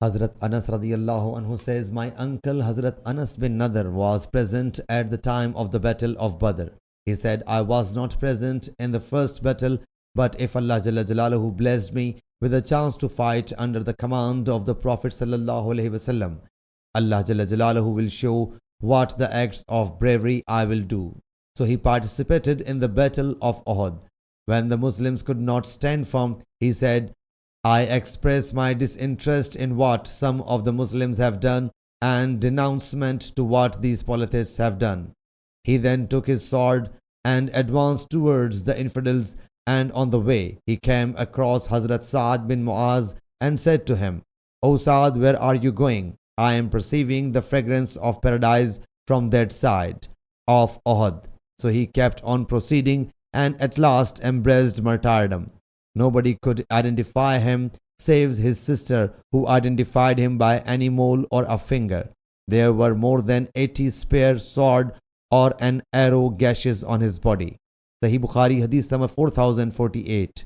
Hazrat Anas radiyallahu anhu says, my uncle Hazrat Anas bin Nadr was present at the time of the battle of Badr. He said, I was not present in the first battle, but if Allah Jalla Jalaluhu blessed me with a chance to fight under the command of the Prophet sallallahu alaihi wasallam, Allah Jalla Jalaluhu will show what the acts of bravery I will do. So he participated in the battle of Uhud. When the Muslims could not stand firm, he said, I express my disinterest in what some of the Muslims have done and denouncement to what these polytheists have done. He then took his sword and advanced towards the infidels, and on the way he came across Hazrat Sa'ad bin Mu'az and said to him, O Sa'ad, where are you going? I am perceiving the fragrance of paradise from that side of Uhud. So he kept on proceeding and at last embraced martyrdom. Nobody could identify him save his sister, who identified him by any mole or a finger. There were more than 80 spear, sword or an arrow gashes on his body. Sahih Bukhari Hadith number 4048.